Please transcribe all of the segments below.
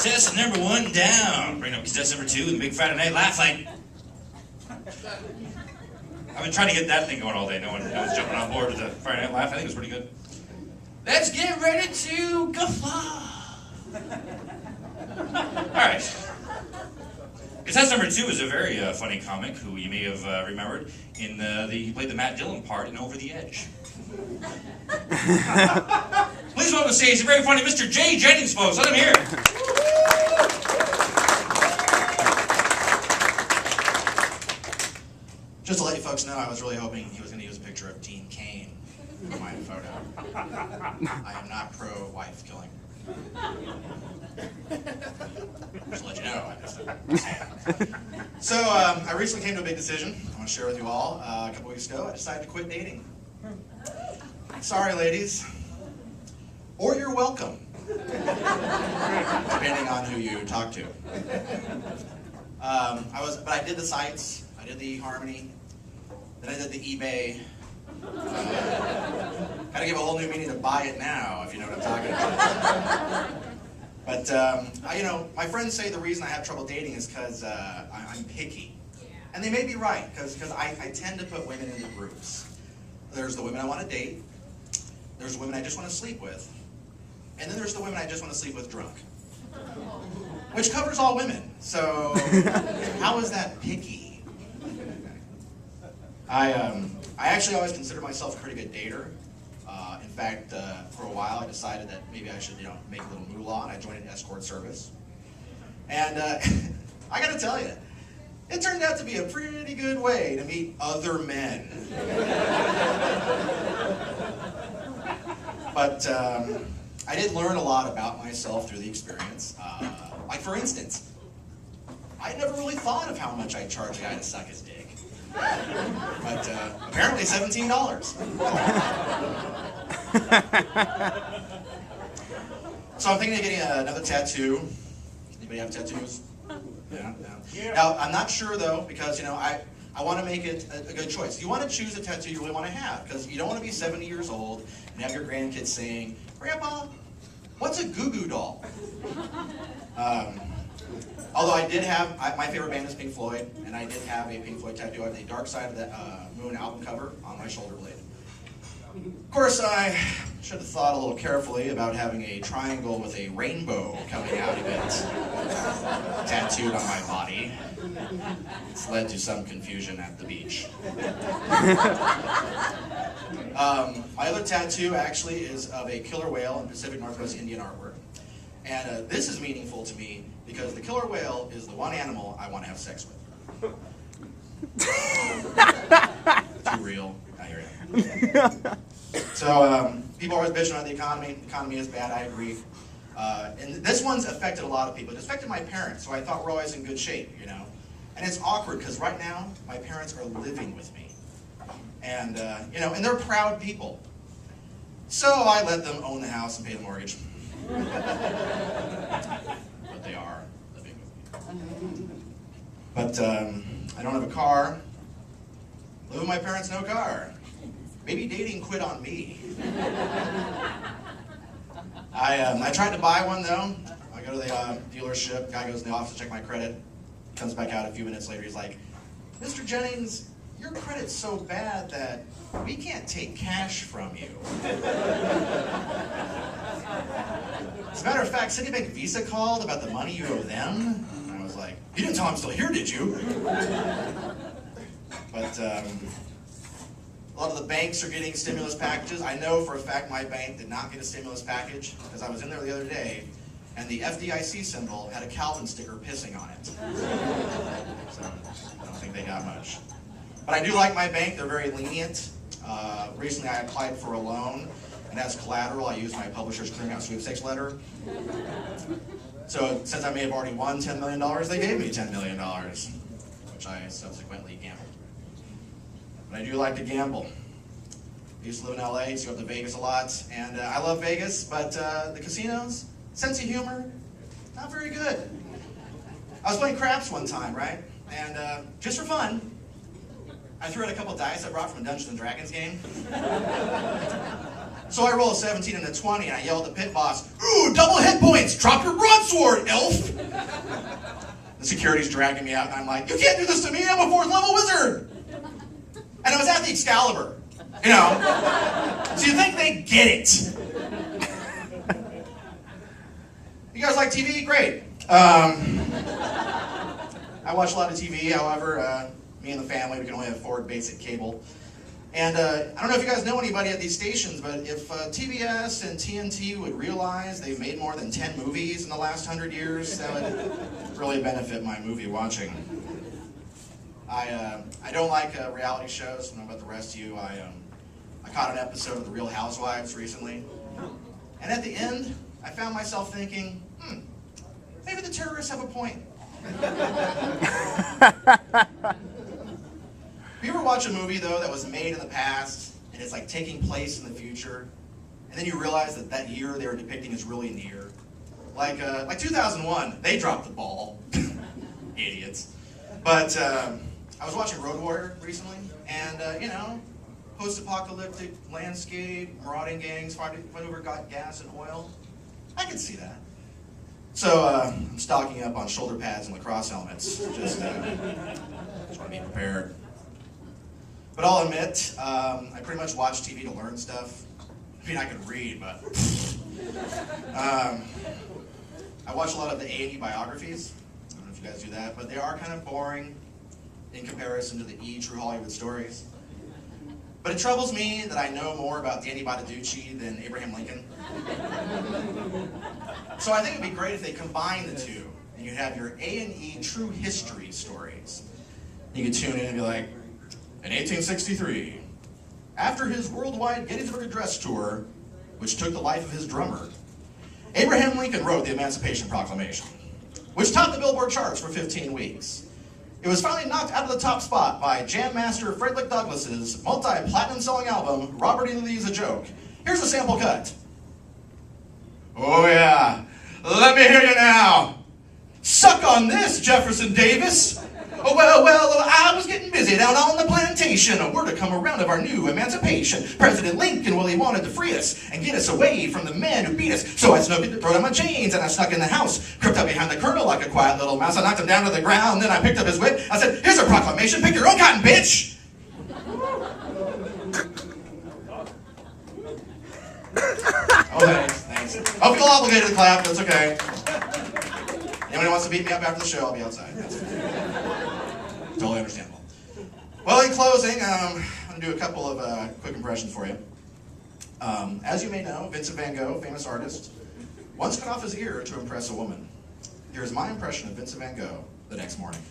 Contestant number 1 down. Bring up contestant number 2 in the Big Friday Night Laugh Fight. I've been trying to get that thing going all day. No one's jumping on board with the Friday Night Laugh. I think it was pretty good. Let's get ready to guffaw. Alright. Contestant number 2 is a very funny comic who you may have remembered in he played the Matt Dillon part in Over the Edge. Please welcome to stage the very funny Mr. Jay Jennings, folks. Let him hear. Just to let you folks know, I was really hoping he was going to use a picture of Dean Cain for my photo. I am not pro-wife killing. Just to let you know. So, I recently came to a big decision I want to share with you all. A couple weeks ago, I decided to quit dating. Sorry, ladies. Or you're welcome. Depending on who you talk to. But I did the sites, I did the eHarmony, then I did the eBay. Gotta give a whole new meaning to buy it now, if you know what I'm talking about. But, my friends say the reason I have trouble dating is because I'm picky. And they may be right, because I tend to put women into groups. There's the women I want to date, there's the women I just want to sleep with, and then there's the women I just want to sleep with drunk. Which covers all women, so how is that picky? I actually always consider myself a pretty good dater. In fact, for a while I decided that maybe I should, make a little moolah, and I joined an escort service. And I gotta tell you, it turned out to be a pretty good way to meet other men. But I did learn a lot about myself through the experience. Like for instance, I never really thought of how much I'd charge a guy to suck his dick. But apparently $17. So I'm thinking of getting another tattoo. Anybody have tattoos? Yeah. Now, I'm not sure though, because I want to make it a good choice. You want to choose a tattoo you really want to have, because you don't want to be 70 years old and have your grandkids saying, "Grandpa, what's a goo-goo doll?" Although I did have, my favorite band is Pink Floyd, and I did have a Pink Floyd tattoo on the Dark Side of the Moon album cover on my shoulder blade. Of course, I should have thought a little carefully about having a triangle with a rainbow coming out of it tattooed on my body. It's led to some confusion at the beach. My other tattoo actually is of a killer whale in Pacific Northwest Indian artwork. And this is meaningful to me because the killer whale is the one animal I want to have sex with. Too real. I hear you. So, people are always bitching about the economy. The economy is bad, I agree. And this one's affected a lot of people. It affected my parents, so I thought we're always in good shape, And it's awkward, because right now, my parents are living with me. And, and they're proud people. So I let them own the house and pay the mortgage. But they are living with me. But I don't have a car. Live with my parents, no car. Maybe dating quit on me. I tried to buy one though. I go to the dealership, guy goes in the office to check my credit, comes back out a few minutes later, he's like, "Mr. Jennings, your credit's so bad that we can't take cash from you." As a matter of fact, Citibank Visa called about the money you owe them. And I was like, "You didn't tell them I'm still here, did you?" But a lot of the banks are getting stimulus packages. I know for a fact my bank did not get a stimulus package, because I was in there the other day, and the FDIC symbol had a Calvin sticker pissing on it. So I don't think they got much. But I do like my bank. They're very lenient. Recently I applied for a loan, and as collateral I used my Publishers Clearinghouse sweepstakes letter. So since I may have already won $10 million, they gave me $10 million, which I subsequently gambled. But I do like to gamble. I used to live in LA, used to go up to Vegas a lot, and I love Vegas, but the casinos, sense of humor, not very good. I was playing craps one time, right? And just for fun, I threw out a couple dice I brought from a Dungeons & Dragons game. So I roll a 17 and a 20, and I yell at the pit boss, "Ooh, double hit points! Drop your broadsword, elf!" The security's dragging me out, and I'm like, "You can't do this to me, I'm a 4th level wizard!" And it was at the Excalibur, you know. So you think they get it. You guys like TV? Great. I watch a lot of TV, however, me and the family, we can only afford basic cable. And I don't know if you guys know anybody at these stations, but if TBS and TNT would realize they've made more than 10 movies in the last 100 years, that would really benefit my movie watching. I don't like reality shows. I don't know about the rest of you. I caught an episode of The Real Housewives recently. And at the end, I found myself thinking, maybe the terrorists have a point. You ever watch a movie, though, that was made in the past, and it's like taking place in the future, and then you realize that that year they were depicting is really near? Like 2001, they dropped the ball. Idiots. But I was watching Road Warrior recently, and, you know, post-apocalyptic landscape, marauding gangs fighting over gas and oil. I can see that. So I'm stocking up on shoulder pads and lacrosse helmets. Just want to be prepared. But I'll admit, I pretty much watch TV to learn stuff. I mean, I could read, but... I watch a lot of the A&E biographies. I don't know if you guys do that, but they are kind of boring in comparison to the true Hollywood stories. But it troubles me that I know more about Danny Bottaducci than Abraham Lincoln. So I think it'd be great if they combine the two, and you have your A&E true history stories. You could tune in and be like, in 1863, after his worldwide Gettysburg Address tour, which took the life of his drummer, Abraham Lincoln wrote the Emancipation Proclamation, which topped the Billboard charts for 15 weeks. It was finally knocked out of the top spot by Jam Master Frederick Douglass's multi-platinum selling album, Robert E. Lee's A Joke. Here's a sample cut. Oh yeah, let me hear you now. Suck on this, Jefferson Davis. Oh, well, I was getting busy down on the plantation. A word to come around of our new emancipation. President Lincoln, well, he wanted to free us and get us away from the men who beat us. So I snuck it, throw down my chains, and I snuck in the house. Crept up behind the colonel like a quiet little mouse. I knocked him down to the ground, then I picked up his whip. I said, here's a proclamation, pick your own cotton, bitch! Oh, thanks. I'll feel obligated to clap, that's okay. Anyone who wants to beat me up after the show, I'll be outside. That's totally understandable. Well, in closing, I'm going to do a couple of quick impressions for you. As you may know, Vincent van Gogh, famous artist, once cut off his ear to impress a woman. Here's my impression of Vincent van Gogh the next morning.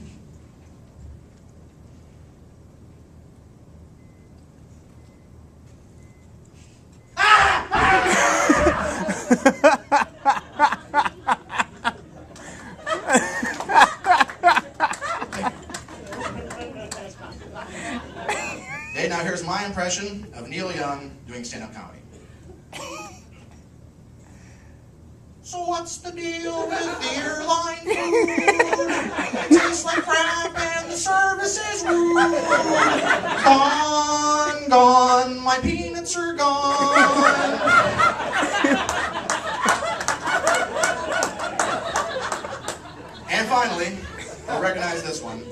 Okay, now here's my impression of Neil Young doing stand-up comedy. So what's the deal with the airline food? It tastes like crap and the service is rude. Gone, my peanuts are gone. And finally, you'll recognize this one.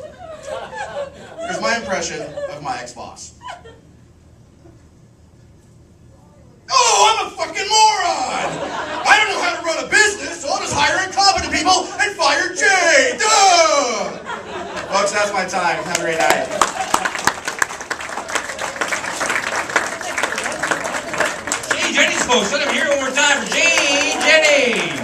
Here's my impression of my ex-boss. Oh, I'm a fucking moron! I don't know how to run a business, so I'll just hire incompetent people and fire Jay! Duh! Folks, that's my time. Have a great night. Jay Jennings, folks. Let him hear it one more time for Jay Jennings.